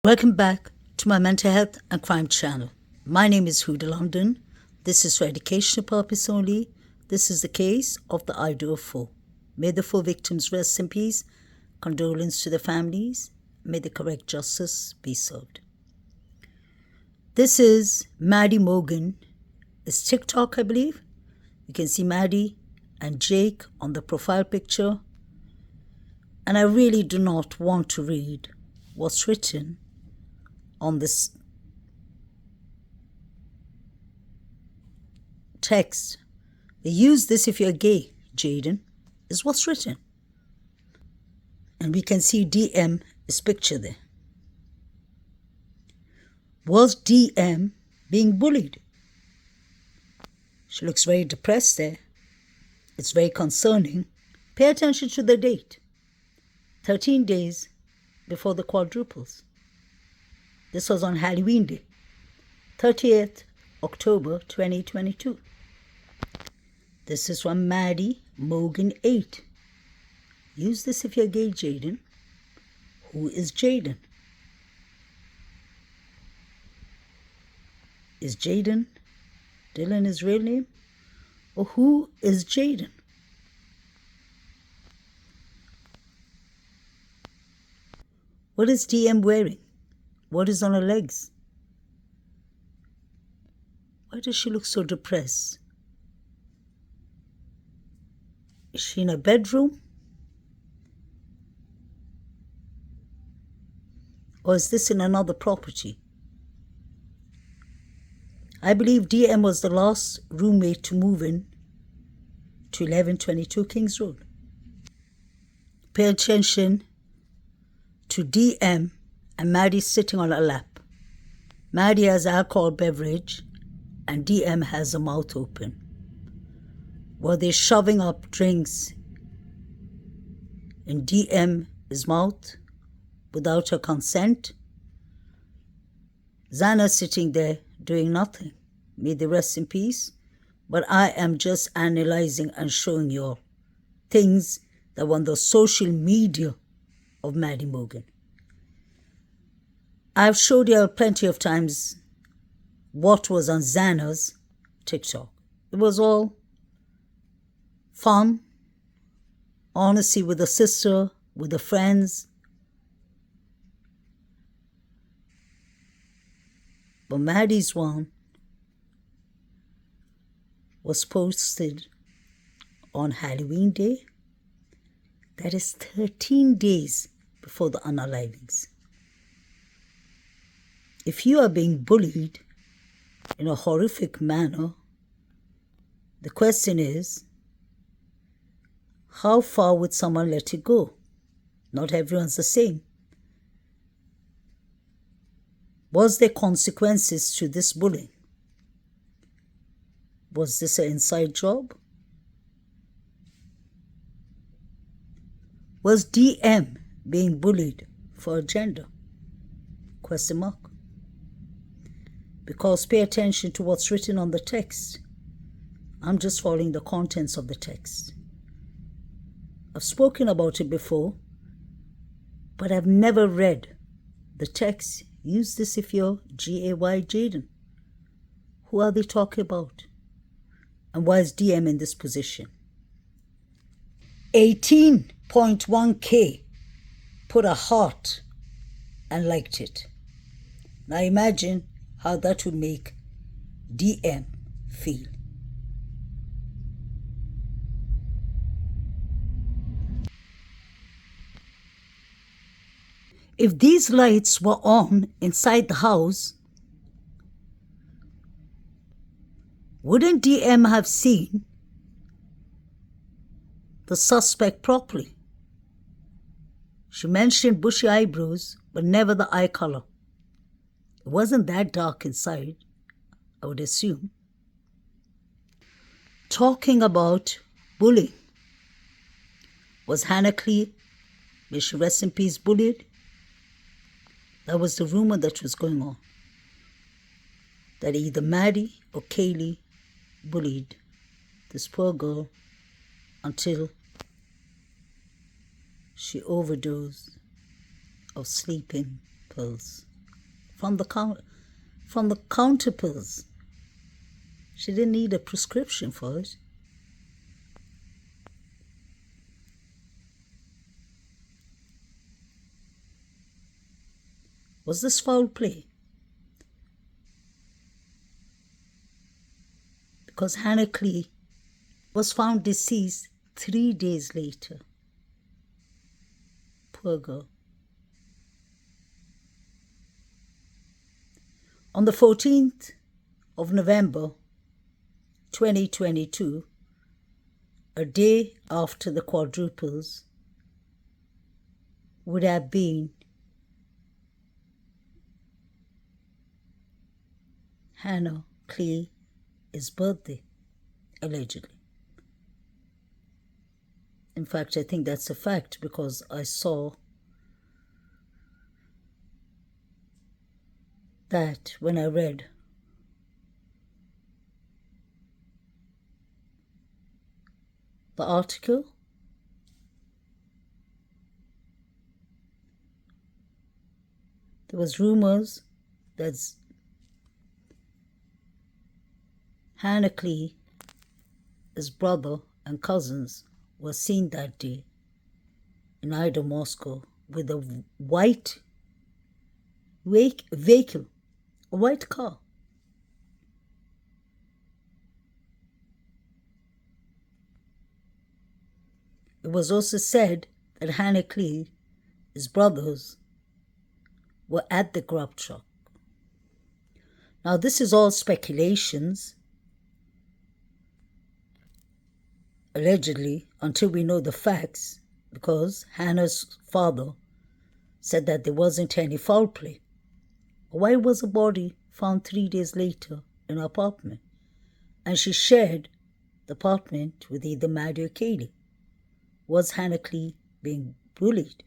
Welcome back to my mental health and crime channel. My name is Huda London. This is for educational purpose only. This is the case of the Idaho 4. May the 4 victims rest in peace. Condolence to the families. May the correct justice be served. This is Maddie Morgan. It's TikTok, I believe. You can see Maddie and Jake on the profile picture. And I really do not want to read what's written on this text. Use this if you're gay, Jaden, is what's written. And we can see DM is pictured there. Was DM being bullied? She looks very depressed there. It's very concerning. Pay attention to the date. 13 days before the quadruples. This was on Halloween Day, 30th October 2022. This is from Maddie Morgan 8. Use this if you're gay, Jaden. Who is Jaden? Is Jaden Dylan his real name? Or who is Jaden? What is DM wearing? What is on her legs? Why does she look so depressed? Is she in a bedroom? Or is this in another property? I believe DM was the last roommate to move in to 1122 Kings Road. Pay attention to DM and Maddie sitting on her lap. Maddie has alcohol beverage and DM has her mouth open. Were they shoving up drinks in DM's mouth without her consent? Xana sitting there doing nothing. May they rest in peace. But I am just analyzing and showing you all things that were on the social media of Maddie Morgan. I've showed you plenty of times what was on Xana's TikTok. It was all fun, honesty with the sister, with the friends. But Maddie's one was posted on Halloween Day. That is 13 days before the unalivings. If you are being bullied in a horrific manner, the question is, how far would someone let it go? Not everyone's the same. Was there consequences to this bullying? Was this an inside job? Was DM being bullied for her gender? Question mark. Because pay attention to what's written on the text. I'm just following the contents of the text. I've spoken about it before, but I've never read the text. Use this if you're GAY Jaden. Who are they talking about? And why is DM in this position? 18.1K put a heart and liked it. Now imagine how that would make DM feel. If these lights were on inside the house, wouldn't DM have seen the suspect properly? She mentioned bushy eyebrows, but never the eye color. It wasn't that dark inside, I would assume. Talking about bullying. Was Hannah Cleere, may she rest in peace, bullied? That was the rumor that was going on. That either Maddie or Kaylee bullied this poor girl until she overdosed of sleeping pills. from the counter pills. She didn't need a prescription for it. Was this foul play? Because Hannah Cleere was found deceased 3 days later. Poor girl. On the 14th of November 2022, a day after the quadruples, would have been Hannah Cleare's birthday, allegedly. In fact, I think that's a fact because I saw that when I read the article. There was rumors that Hannah Cleere, his brother and cousins, were seen that day in Idaho, Moscow, with a white vehicle, a white car. It was also said that Hannah Cleere, his brothers, were at the grub truck. Now, this is all speculations, allegedly, until we know the facts, because Hannah's father said that there wasn't any foul play. Why was a body found 3 days later in her apartment? And she shared the apartment with either Maddie or Kaylee. Was Hannah Cleere being bullied?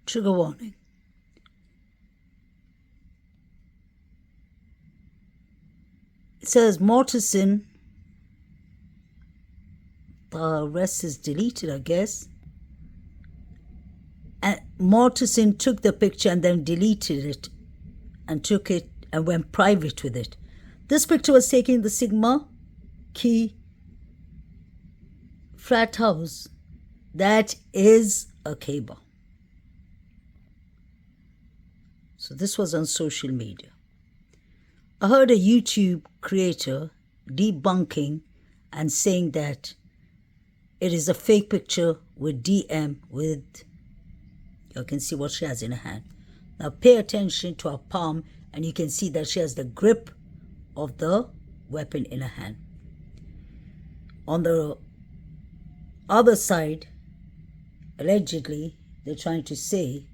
Trigger warning. It says Mortensen, the rest is deleted, I guess. And Mortensen took the picture and then deleted it and took it and went private with it. This picture was taken in the Sigma Chi frat house. That is a cable. So this was on social media. I heard a YouTube creator debunking and saying that it is a fake picture with DM with, you can see what she has in her hand. Now pay attention to her palm and you can see that she has the grip of the weapon in her hand. On the other side, allegedly, they're trying to say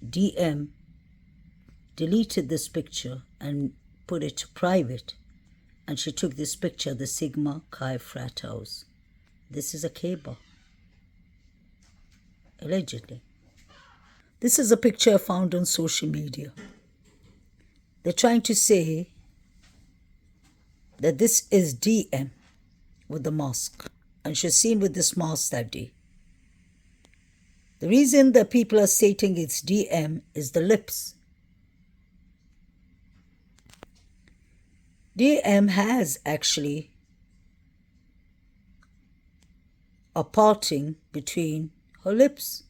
DM deleted this picture and put it to private, and she took this picture of the Sigma Chi frat house. This is a cable, allegedly. This is a picture I found on social media. They're trying to say that this is DM with the mask, and she's seen with this mask that day. The reason that people are stating it's DM is the lips. DM has actually a parting between her lips.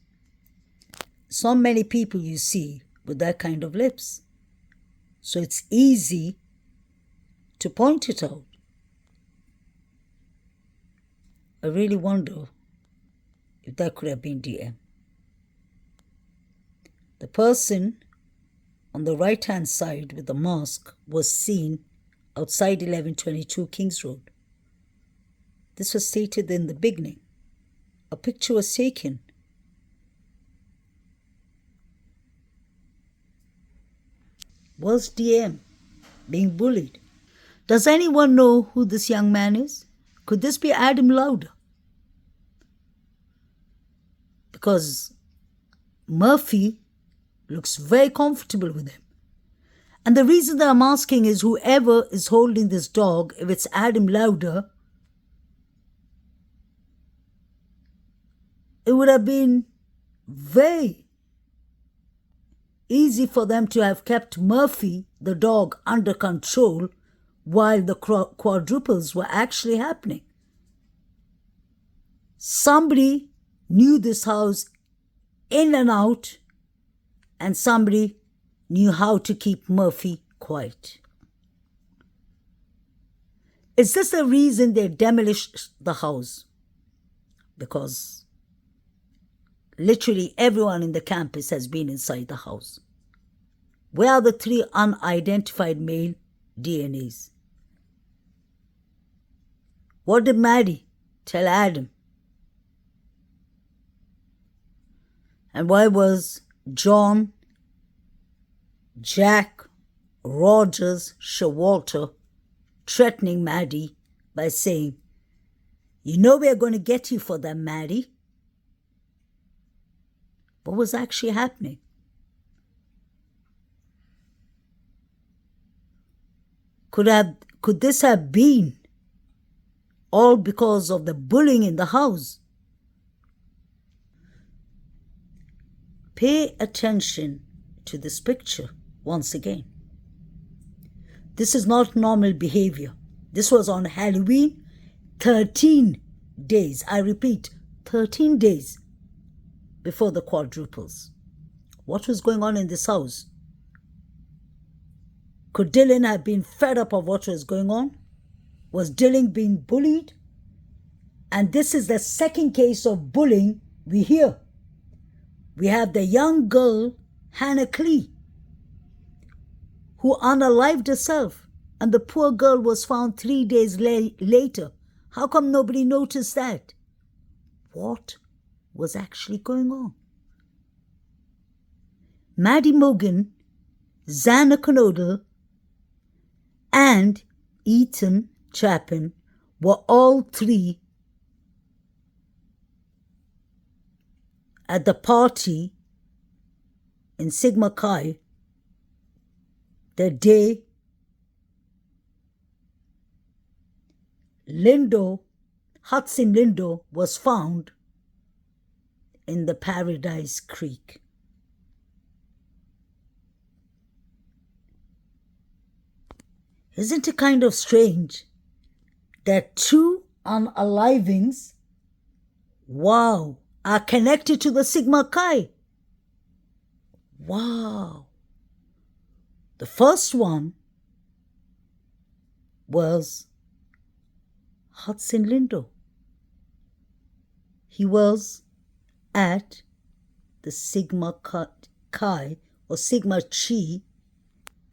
So many people you see with that kind of lips. So it's easy to point it out. I really wonder if that could have been DM. The person on the right-hand side with the mask was seen outside 1122 Kings Road. This was stated in the beginning. A picture was taken. Was DM being bullied? Does anyone know who this young man is? Could this be Adam Lauder? Because Murphy looks very comfortable with him. And the reason that I'm asking is whoever is holding this dog, if it's Adam Lauder, it would have been very easy for them to have kept Murphy, the dog, under control while the quadruples were actually happening. Somebody knew this house in and out, and somebody knew how to keep Murphy quiet. Is this the reason they demolished the house? Because literally everyone in the campus has been inside the house. Where are the 3 unidentified male DNAs? What did Maddie tell Adam? And why was John, Jack, Rogers, Showalter threatening Maddie by saying, "You know we're going to get you for that, Maddie"? What was actually happening? Could this have been all because of the bullying in the house? Pay attention to this picture once again. This is not normal behavior. This was on Halloween, 13 days. I repeat, 13 days before the quadruples. What was going on in this house? Could Dylan have been fed up of what was going on? Was Dylan being bullied? And this is the second case of bullying we hear. We have the young girl, Hannah Cleere, who unalived herself, and the poor girl was found 3 days later. How come nobody noticed that? What was actually going on? Maddie Morgan, Xana Conodle, and Ethan Chapin were all 3 at the party in Sigma Chi the day Hudson Lindo was found in the Paradise Creek. Isn't it kind of strange that 2 unalivings, are connected to the Sigma Chi? Wow. The first one was Hudson Lindo. He was at the Sigma Chi or Sigma Chi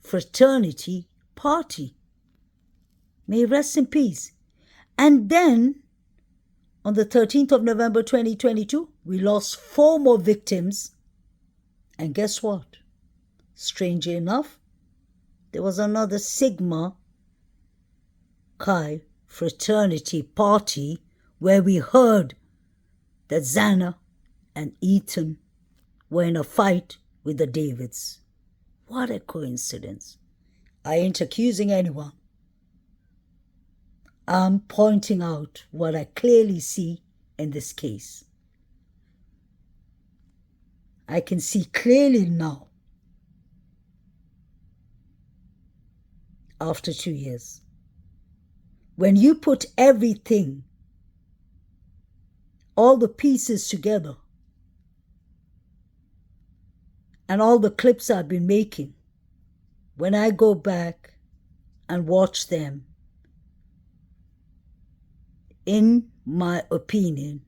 fraternity party. May he rest in peace. And then on the 13th of November 2022, we lost 4 more victims. And guess what? Strangely enough, there was another Sigma Chi fraternity party where we heard that Xana and Ethan were in a fight with the Davids. What a coincidence. I ain't accusing anyone. I'm pointing out what I clearly see in this case. I can see clearly now, after 2 years, when you put everything, all the pieces together, and all the clips I've been making, when I go back and watch them, in my opinion,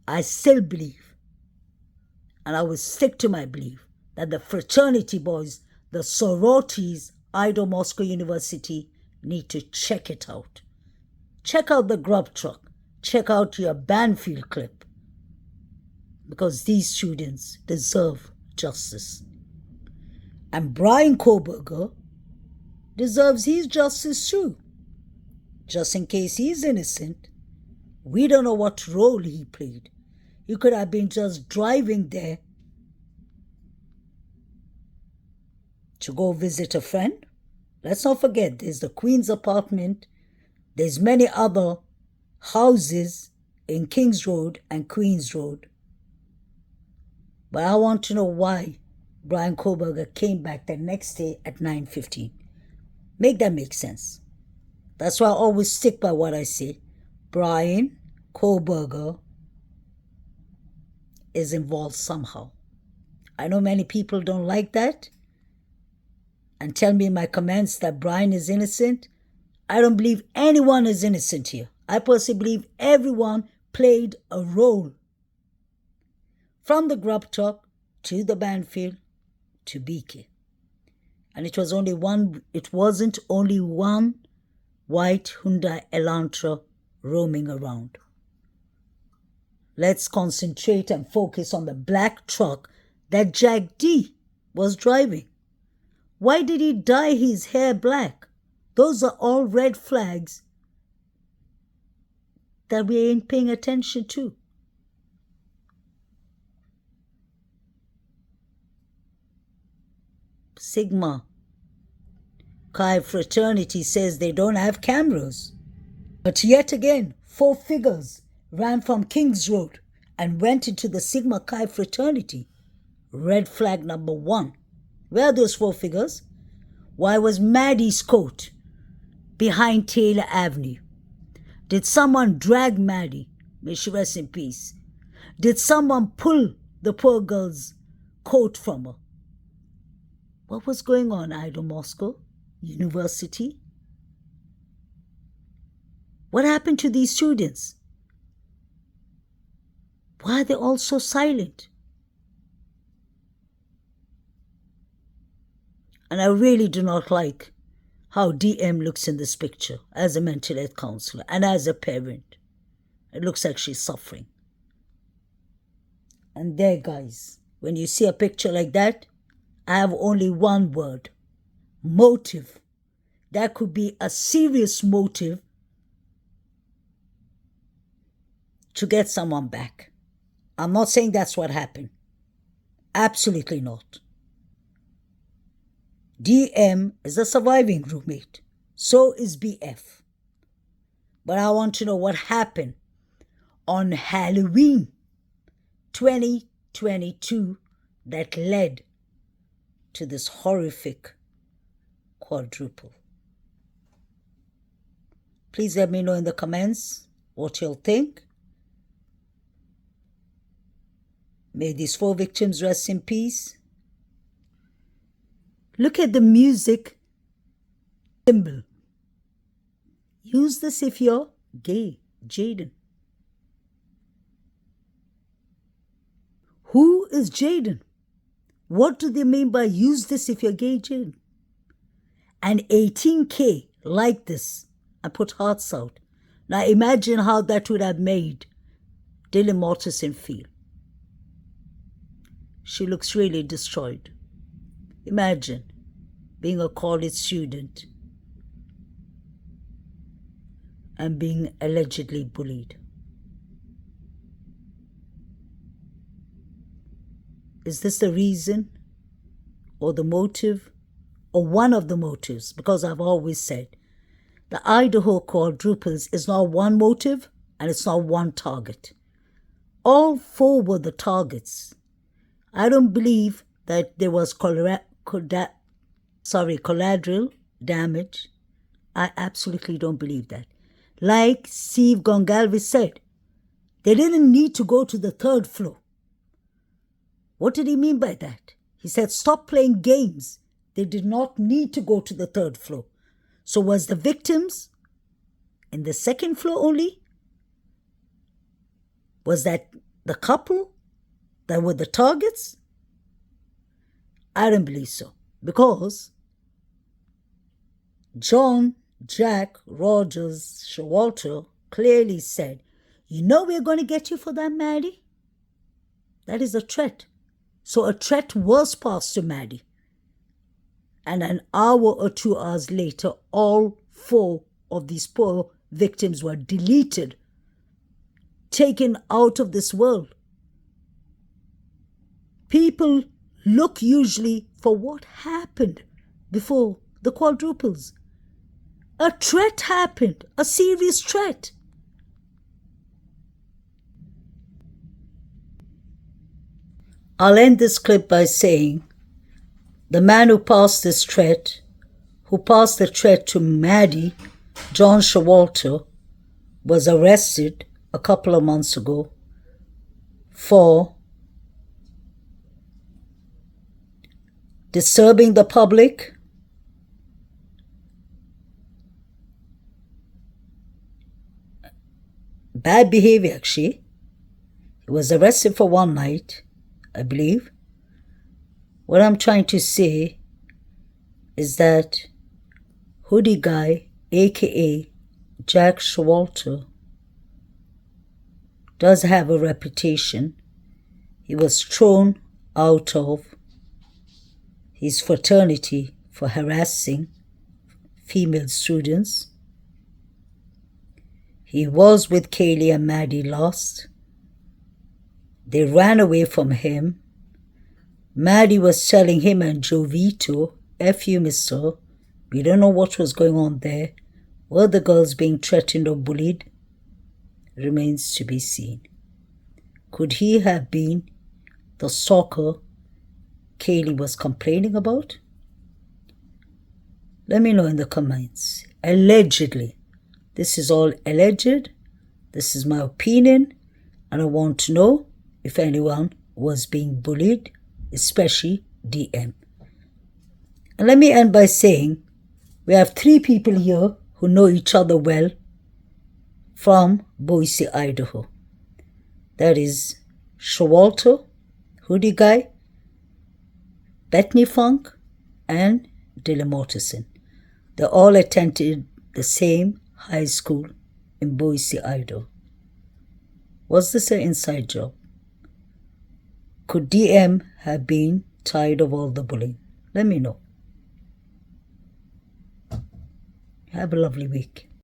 I still believe, and I will stick to my belief, that the fraternity boys, the sororities, Idaho Moscow University, need to check it out. Check out the grub truck. Check out your Banfield clip. Because these students deserve justice. And Brian Koberger deserves his justice too. Just in case he's innocent, we don't know what role he played. He could have been just driving there to go visit a friend. Let's not forget, there's the Queen's apartment. There's many other houses in Kings Road and Queens Road. But I want to know why Brian Koberger came back the next day at 9:15. Make that make sense. That's why I always stick by what I say. Brian Koberger is involved somehow. I know many people don't like that and tell me in my comments that Brian is innocent. I don't believe anyone is innocent here. I personally believe everyone played a role. From the grub truck to the bandfield to BK. And it wasn't only one white Hyundai Elantra roaming around. Let's concentrate and focus on the black truck that Jack D was driving. Why did he dye his hair black? Those are all red flags that we ain't paying attention to. Sigma Chi Fraternity says they don't have cameras. But yet again, 4 figures ran from Kings Road and went into the Sigma Chi Fraternity. Red flag number 1. Where are those 4 figures? Why was Maddie's coat behind Taylor Avenue? Did someone drag Maddie? May she rest in peace. Did someone pull the poor girl's coat from her? What was going on, Idaho Moscow University? What happened to these students? Why are they all so silent? And I really do not like how DM looks in this picture as a mental health counselor and as a parent. It looks like she's suffering. And there, guys, when you see a picture like that, I have only one word: motive. That could be a serious motive to get someone back. I'm not saying that's what happened. Absolutely not. DM is a surviving roommate. So is BF. But I want to know what happened on Halloween 2022 that led to this horrific quadruple. Please let me know in the comments what you'll think. May these 4 victims rest in peace. Look at the music symbol. Use this if you're gay, Jaden. Who is Jaden? What do they mean by use this if you're gay, Jaden? And 18K like this and put hearts out. Now imagine how that would have made Dylan Mortensen feel. She looks really destroyed. Imagine being a college student and being allegedly bullied. Is this the reason or the motive or one of the motives? Because I've always said the Idaho quadruples is not one motive and it's not one target. All 4 were the targets. I don't believe that there was collateral damage. I absolutely don't believe that. Like Steve Gongalves said, they didn't need to go to the 3rd floor. What did he mean by that? He said, stop playing games. They did not need to go to the 3rd floor. So was the victims in the 2nd floor only? Was that the couple that were the targets? I don't believe so. Because John, Jack, Rogers, Showalter clearly said, you know we're going to get you for that, Maddie? That is a threat. So a threat was passed to Maddie. And an hour or 2 hours later, all 4 of these poor victims were deleted, taken out of this world. People look usually for what happened before the quadruples. A threat happened, a serious threat. I'll end this clip by saying The man who passed the threat to Maddie, John Showalter, was arrested a couple of months ago for disturbing the public, bad behavior actually. He was arrested for one night, I believe. What I'm trying to say is that Hoodie Guy, aka Jack Showalter, does have a reputation. He was thrown out of his fraternity for harassing female students. He was with Kaylee and Maddie last. They ran away from him. Maddie was telling him and Jovito, F you, mister. We don't know what was going on there. Were the girls being threatened or bullied? Remains to be seen. Could he have been the stalker Kaylee was complaining about? Let me know in the comments. Allegedly. This is all alleged. This is my opinion. And I want to know if anyone was being bullied, especially DM. And let me end by saying we have 3 people here who know each other well from Boise, Idaho. That is Showalter, Hoodie Guy, Bethany Funk, and Dylan Mortensen. They all attended the same high school in Boise, Idaho. Was this an inside job? Could DM have been tired of all the bullying? Let me know. Have a lovely week.